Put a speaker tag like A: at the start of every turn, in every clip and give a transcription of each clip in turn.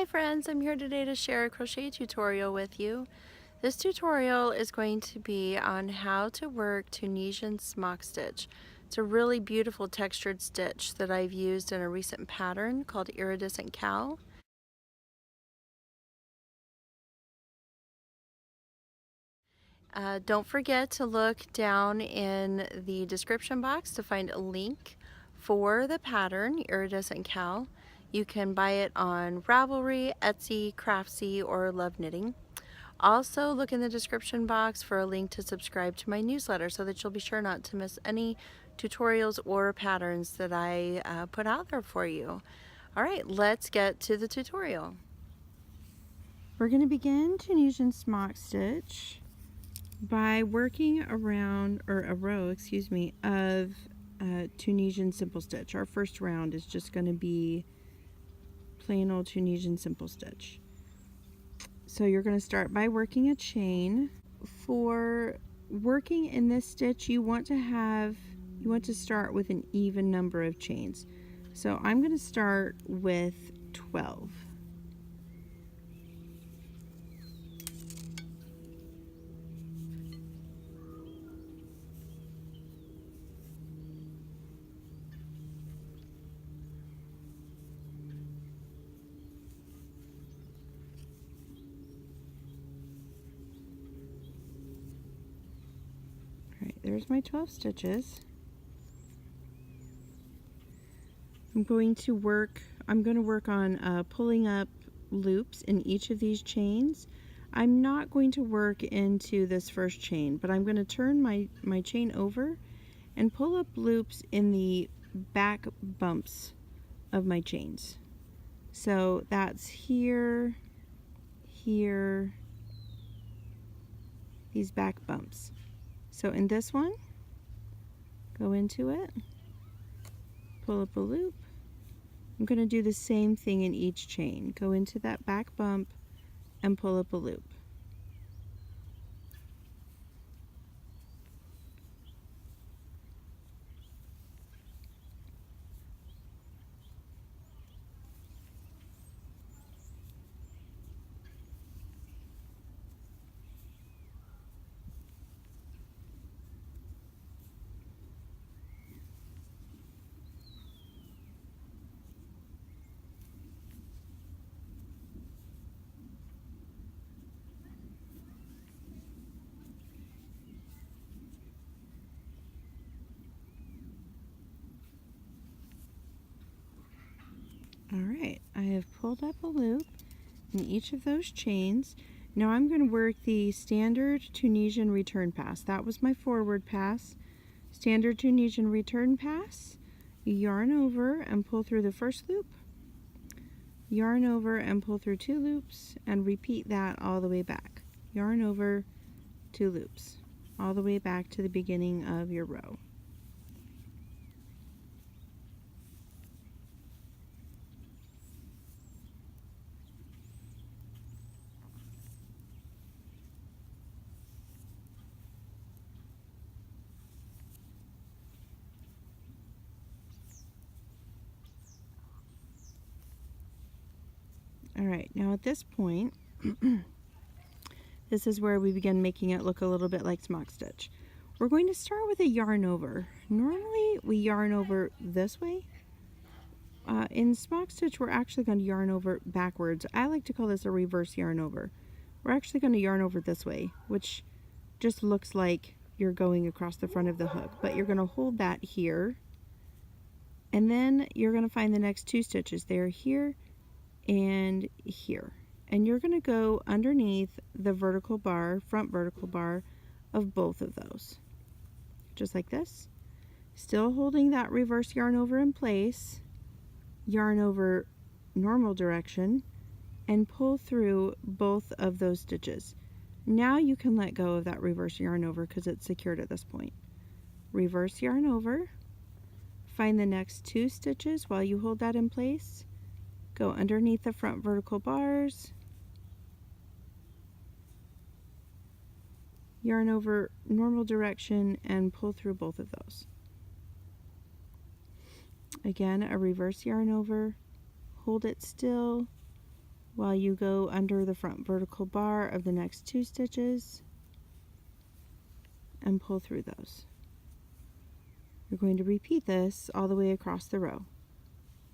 A: Hi friends, I'm here today to share a crochet tutorial with you. This tutorial is going to be on how to work Tunisian Smock Stitch. It's a really beautiful textured stitch that I've used in a recent pattern called Iridescent Cow. Don't forget to look down in the description box to find a link for the pattern, Iridescent Cow. You can buy it on Ravelry, Etsy, Craftsy, or Love Knitting. Also, look in the description box for a link to subscribe to my newsletter so that you'll be sure not to miss any tutorials or patterns that I put out there for you. All right, let's get to the tutorial. We're going to begin Tunisian Smock Stitch by working around, or a row, excuse me, of Tunisian Simple Stitch. Our first round is just going to be plain old Tunisian Simple Stitch. So you're going to start by working a chain. For working in this stitch, you want to start with an even number of chains. So I'm going to start with 12. Alright, there's my 12 stitches. I'm going to work on pulling up loops in each of these chains. I'm not going to work into this first chain, but I'm going to turn my chain over and pull up loops in the back bumps of my chains. So that's here, here, these back bumps. So in this one, go into it, pull up a loop. I'm going to do the same thing in each chain. Go into that back bump and pull up a loop. Alright, I have pulled up a loop in each of those chains. Now I'm going to work the standard Tunisian return pass. That was my forward pass. Standard Tunisian return pass. Yarn over and pull through the first loop. Yarn over and pull through 2 loops, and repeat that all the way back. Yarn over, 2 loops, all the way back to the beginning of your row. Alright, now at this point, this is where we begin making it look a little bit like Smock Stitch. We're going to start with a yarn over. Normally we yarn over this way. In Smock Stitch we're actually going to yarn over backwards. I like to call this a reverse yarn over. We're actually going to yarn over this way, which just looks like you're going across the front of the hook, but you're going to hold that here, and then you're going to find the next 2 stitches. They're here and here, and you're going to go underneath the vertical bar, front vertical bar of both of those, just like this, still holding that reverse yarn over in place. Yarn over normal direction and pull through both of those stitches. Now you can let go of that reverse yarn over because it's secured at this point. Reverse yarn over, find the next 2 stitches while you hold that in place. Go underneath the front vertical bars, yarn over normal direction, and pull through both of those. Again, a reverse yarn over, hold it still, while you go under the front vertical bar of the next 2 stitches and pull through those. You're going to repeat this all the way across the row.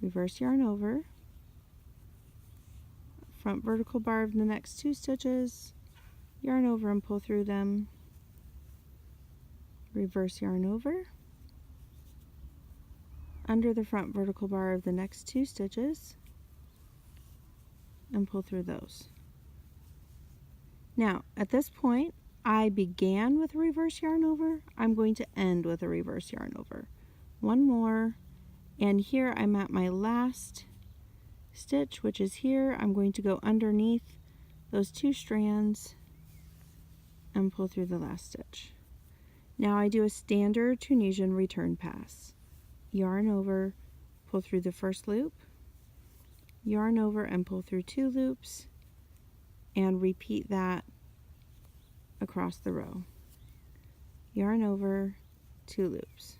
A: Reverse yarn over, front vertical bar of the next 2 stitches, yarn over and pull through them, reverse yarn over, under the front vertical bar of the next 2 stitches, and pull through those. Now, at this point, I began with a reverse yarn over. I'm going to end with a reverse yarn over. One more, and here I'm at my last stitch, which is here. I'm going to go underneath those 2 strands and pull through the last stitch. Now I do a standard Tunisian return pass. Yarn over, pull through the first loop, yarn over and pull through 2 loops, and repeat that across the row. Yarn over, 2 loops.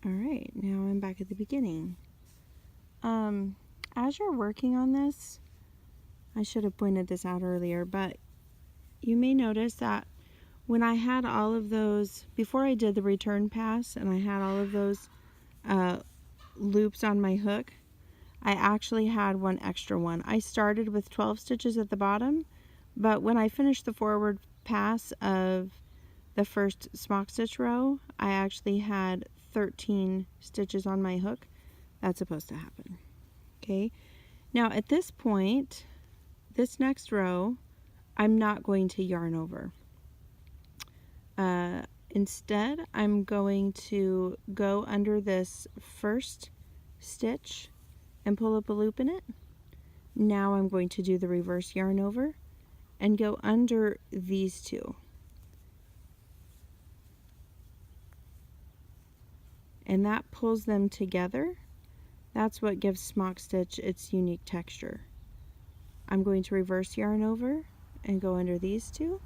A: Alright, now I'm back at the beginning. As you're working on this, I should have pointed this out earlier, but you may notice that when I had all of those, before I did the return pass and I had all of those loops on my hook, I actually had one extra one. I started with 12 stitches at the bottom, but when I finished the forward pass of the first smock stitch row, I actually had 13 stitches on my hook. That's supposed to happen. Okay, now at this point, this next row, I'm not going to yarn over. Instead, I'm going to go under this first stitch and pull up a loop in it. Now I'm going to do the reverse yarn over and go under these 2. And that pulls them together. That's what gives smock stitch its unique texture. I'm going to reverse yarn over and go under these 2.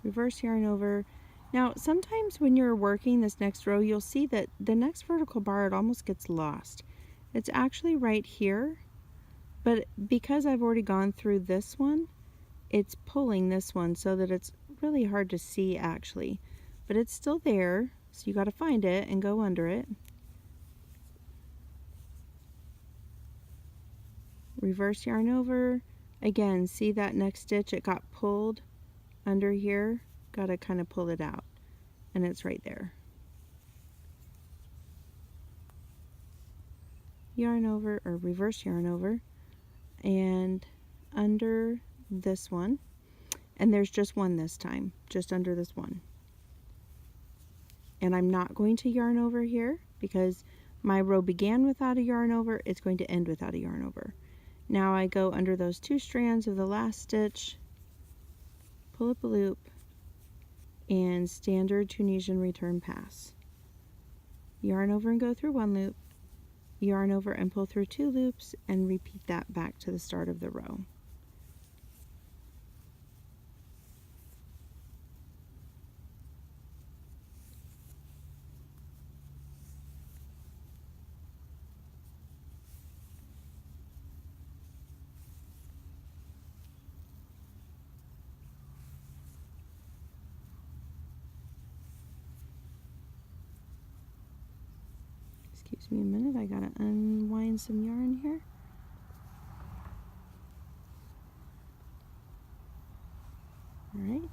A: Reverse yarn over. Now, sometimes when you're working this next row, you'll see that the next vertical bar, it almost gets lost. It's actually right here, but because I've already gone through this one, it's pulling this one so that it's really hard to see actually, but it's still there, so you got to find it and go under it. Reverse yarn over. Again, see that next stitch, it got pulled under here. Got to kind of pull it out, and it's right there. Yarn over, or reverse yarn over, and under this one, and there's just one this time, just under this one. And I'm not going to yarn over here because my row began without a yarn over, it's going to end without a yarn over. Now I go under those 2 strands of the last stitch, pull up a loop, and standard Tunisian return pass. Yarn over and go through 1 loop, yarn over and pull through 2 loops, and repeat that back to the start of the row. Excuse me a minute, I gotta unwind some yarn here. Alright,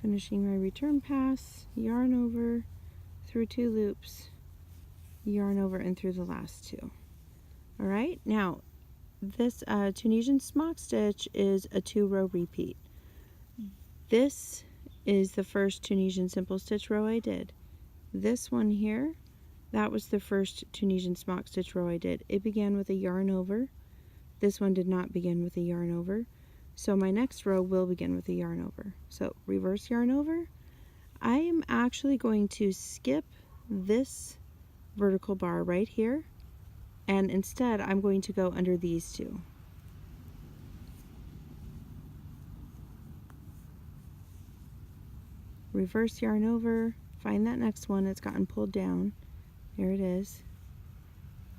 A: finishing my return pass, yarn over, through 2 loops, yarn over and through the last 2. Alright, now this Tunisian Smock Stitch is a 2-row repeat. This is the first Tunisian simple stitch row I did. This one here, that was the first Tunisian smock stitch row I did. It began with a yarn over. This one did not begin with a yarn over. So my next row will begin with a yarn over. So reverse yarn over. I am actually going to skip this vertical bar right here, and instead I'm going to go under these two. Reverse yarn over, find that next one that's gotten pulled down. There it is.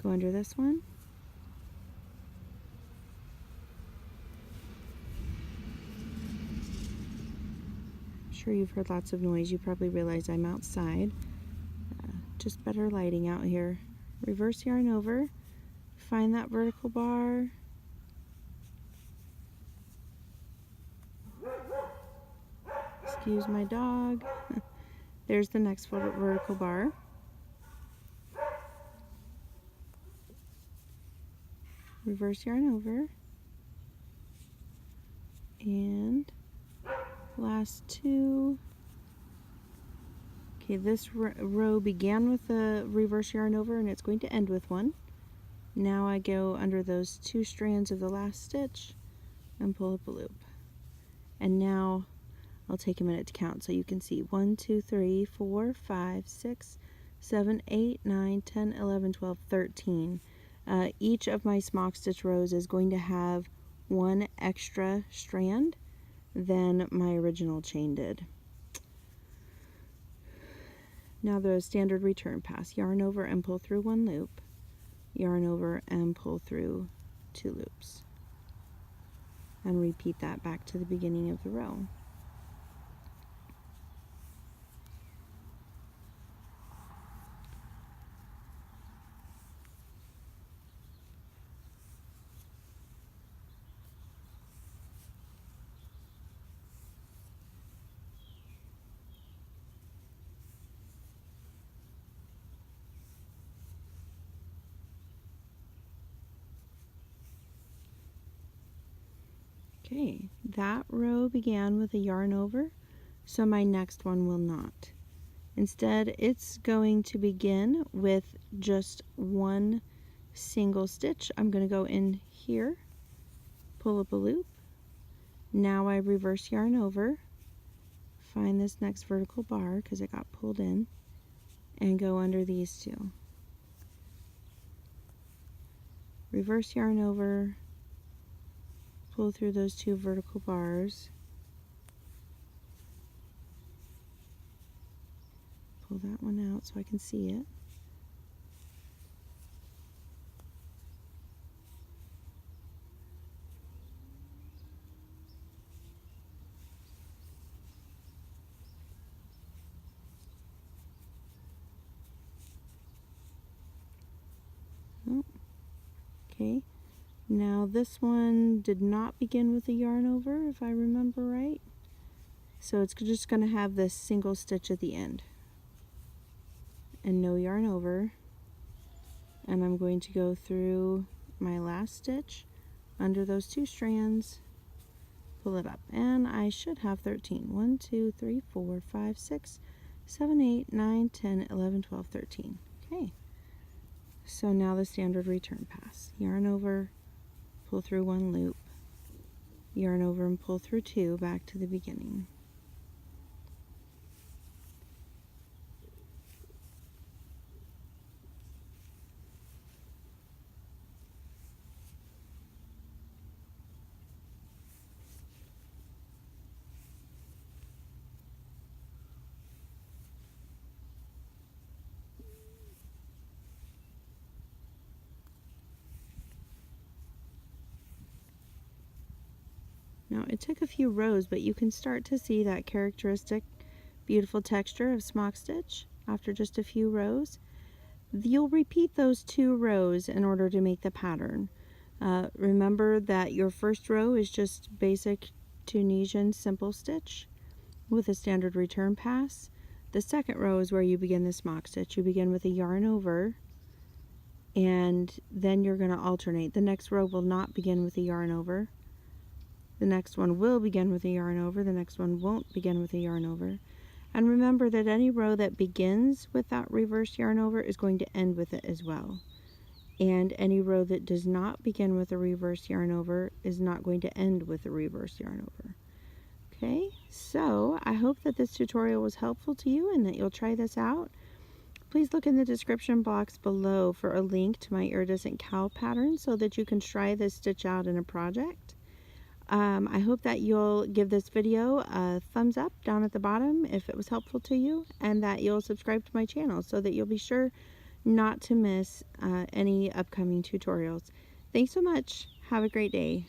A: Go under this one. I'm sure you've heard lots of noise. You probably realize I'm outside. Just better lighting out here. Reverse yarn over, find that vertical bar. Excuse my dog. There's the next vertical bar. Reverse yarn over. And last two. Okay, this row began with a reverse yarn over and it's going to end with one. Now I go under those two strands of the last stitch and pull up a loop. And now I'll take a minute to count so you can see 1, 2, 3, 4, 5, 6, 7, 8, 9, 10, 11, 12, 13. Each of my smock stitch rows is going to have one extra strand than my original chain did. Now the standard return pass, yarn over and pull through one loop, yarn over and pull through two loops, and repeat that back to the beginning of the row. Okay, that row began with a yarn over, so my next one will not. Instead, it's going to begin with just one single stitch. I'm going to go in here, pull up a loop. Now I reverse yarn over, find this next vertical bar because it got pulled in, and go under these two. Reverse yarn over, pull through those two vertical bars, pull that one out so I can see it. Oh, okay. Now this one did not begin with a yarn over, if I remember right. So it's just going to have this single stitch at the end and no yarn over. And I'm going to go through my last stitch under those two strands, pull it up, and I should have 13. 1, 2, 3, 4, 5, 6, 7, 8, 9, 10, 11, 12, 13. Okay. So now the standard return pass. Yarn over, pull through one loop, yarn over and pull through two back to the beginning. Now it took a few rows, but you can start to see that characteristic beautiful texture of smock stitch after just a few rows. You'll repeat those two rows in order to make the pattern. Remember that your first row is just basic Tunisian simple stitch with a standard return pass. The second row is where you begin the smock stitch. You begin with a yarn over, and then you're going to alternate. The next row will not begin with a yarn over. The next one will begin with a yarn over. The next one won't begin with a yarn over. And remember that any row that begins with that reverse yarn over is going to end with it as well. And any row that does not begin with a reverse yarn over is not going to end with a reverse yarn over. Okay, so I hope that this tutorial was helpful to you and that you'll try this out. Please look in the description box below for a link to my iridescent cow pattern so that you can try this stitch out in a project. I hope that you'll give this video a thumbs up down at the bottom if it was helpful to you, and that you'll subscribe to my channel so that you'll be sure not to miss any upcoming tutorials. Thanks so much. Have a great day.